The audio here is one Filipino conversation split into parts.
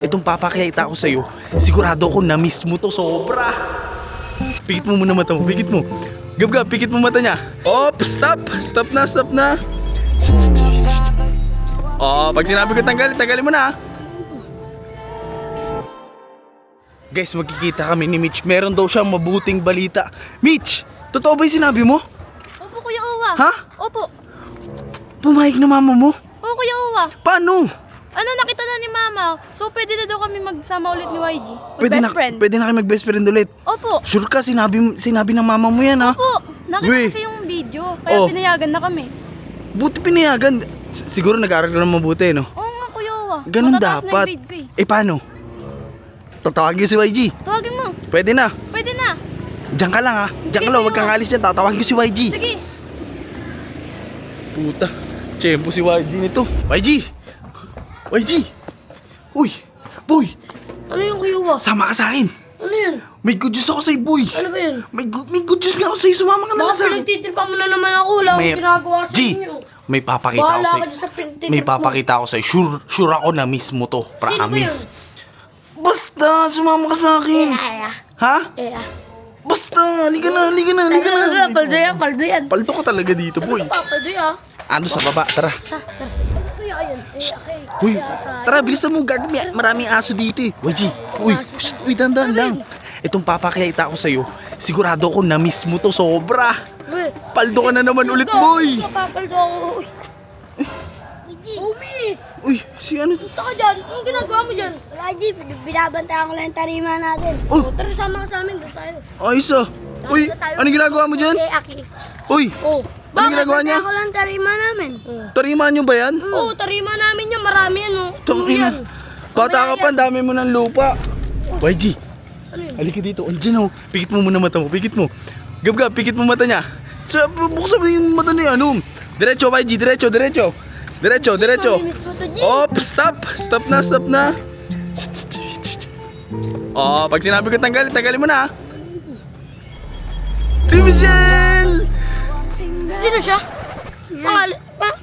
Itong papakita ko sa'yo, sigurado ako na miss mo to sobra. Pikit mo muna mata mo, pikit mo. Gab-gab, pikit mo mata niya. Op, stop! Stop na, stop na. Oh, pag sinabi ko tanggalin mo na. Guys, magkikita kami ni Mitch. Meron daw siyang mabuting balita. Mitch, totoo ba yung sinabi mo? Opo, Kuya Uwa. Ha? Opo. Pumayag na mama mo? Oo, Kuya Uwa. Paano? Ano, nakita na ni Mama. So, pwede na daw kami magsama ulit ni YG. Pwede Best friend. Pwede na kayo mag-best friend ulit. Opo. Sure ka, sinabi ng mama mo yan, ha? Opo. Nakita Weh. kasi yung video. Kaya pinayagan na kami. Buti pinayagan. Siguro nag-aaral ka ng mabuti, no? Oo nga, Kuya Uwa. Ganun Matataas na yung dapat. grade ko Eh, paano? Tatawagin si YG. Tawagin mo. Pwede na. Pwede na. Diyan ka lang, ha? Diyan ka lang, huwag kang alis dyan. Tatawagin ko si YG. Sige. Puta. Tiyempo si YG nito. YG! YG! Uy! Boy! Ano yung Kuya Uwa? Sama ka sa akin. Ano yun? May good news ako sa'yo, boy. Ano ba yun? May good news nga ako sa'yo. Sumama ka na lang Baka sa akin. pinagtitripa mo na naman ako. Wala akong ginagawa sa G! inyo. May papakita ako Bahala ka sa'yo. dyan sa pinagtitrip May mo. papakita ako sa'yo. Sure ako na miss mo to. Sino ba yun? Promise. Basta, sumama ka sa akin. Ha? Basta, halika na. Paldo yan. Paldo ka talaga dito, boy. Paldo yan. Ano sa baba? Tara. Kuya, ayan. Uy, tara, bilisan mo. Maraming aso dito eh. YG, uy, dandan lang. Itong papakita ko sa'yo, sigurado ako na miss mo to sobra. Paldo ka na naman ulit, boy. Papaldo ako. Oh, miss! Uy, si ano to? Gusto ka dyan? Anong ginagawa mo dyan? Raji, binabantayan ko lang yung tarima natin. Oh, Tara, sama ka sa amin. Doon tayo. ayos ah. Uy, anong ginagawa mo dyan? Okay, Aki. Uy, Oh. anong ginagawa niya? Binabantayan ko lang yung tarima namin. Tarimaan nyo ba yan? Oh, tarima namin yan. Marami yan, oh. Tangina. Bata ka pa, ang dami mo ng lupa. YG, Ano yun? halika dito. Andiyan oh. Pikit mo muna mata mo, pikit mo. Gab-gab, pikit mo mata niya. Buksan mo yung mata niya, ano? Diretso, YG, diretso. Diretso. Miss mo to, G. Op, stop. Stop na. Oh, pag sinabi ko tanggalin mo na. Si Michelle! Sino siya?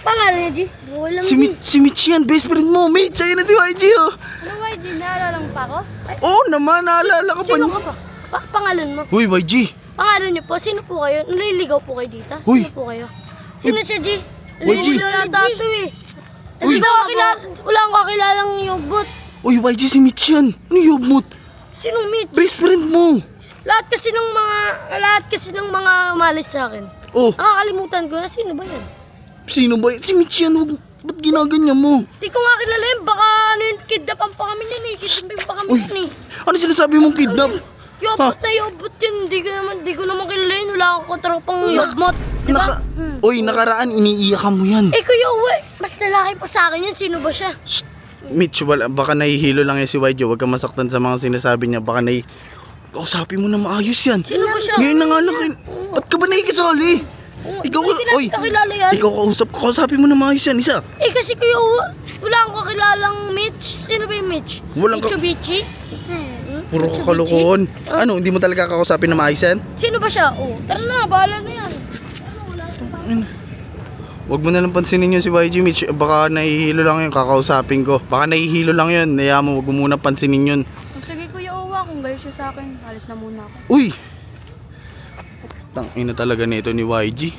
Pangalan niya, G? Wala Si Mitch yan, best friend mo. Mitch, ayun na si YG oh. Ano, YG? Naalala mo pa ako? Oo naman, naalala ka pa Sino niya. ka ba? Pangalan mo? Uy, YG. Pangalan niyo po? Sino po kayo? Naliligaw po kayo dito? Uy. Sino po kayo? Sino siya, G? YG. Naliligaw na tato eh. Uy. Wala akong kakilalang yogbot. Uy, YG, si Mitch yan. Ano yobmot? Sinong Mitch? Best friend mo. Lahat kasi ng mga umalis sa akin. Oh, Nakakalimutan ko na sino ba yan? sino ba yan? Si Mitch yan. Ba't ginaganyan mo? Di ko nga kilala yun. Baka ano yun, kidnapan pa kami yan eh. Kidnapan pa kami Uy, yan eh. ano sinasabi mong kidnap? Yobot na yobot yun. Di ko naman kilala yun. Wala akong katropang yobot. Diba? Uy, nakaraan, iniiyakan mo yan. Eh kuya uwi, mas lalaki pa sa akin yan. Sino ba siya? Shh. Mitch, baka nahihilo lang yan si YG. Huwag kang masaktan sa mga sinasabi niya. Baka kausapin mo na maayos yan. Sino ba siya? Ngayon na nga lang ba't ka ba nakikisali? Ikaw, oy, Kakilala yan. ikaw kausapin mo na maayos yan, isa. Eh kasi kuya uwi, wala akong kakilalang Mitch. Sino ba yung Mitch? Walang ka- Mitsubishi? Puro kalokohan. Ano, hindi mo talaga kakausapin na maayos yan? Sino ba siya? Oh, tara na, bahala na yan. Huwag mo na lang pansinin yun si YG, Mitch. Baka nahihilo lang yun, kakausapin ko. Baka nahihilo lang yun, naya mo, huwag mo muna pansinin yun. Sige, Kuya Uwa. Kung galit siya sa akin, alis na muna ako. Uy! Tangina talaga nito ni YG.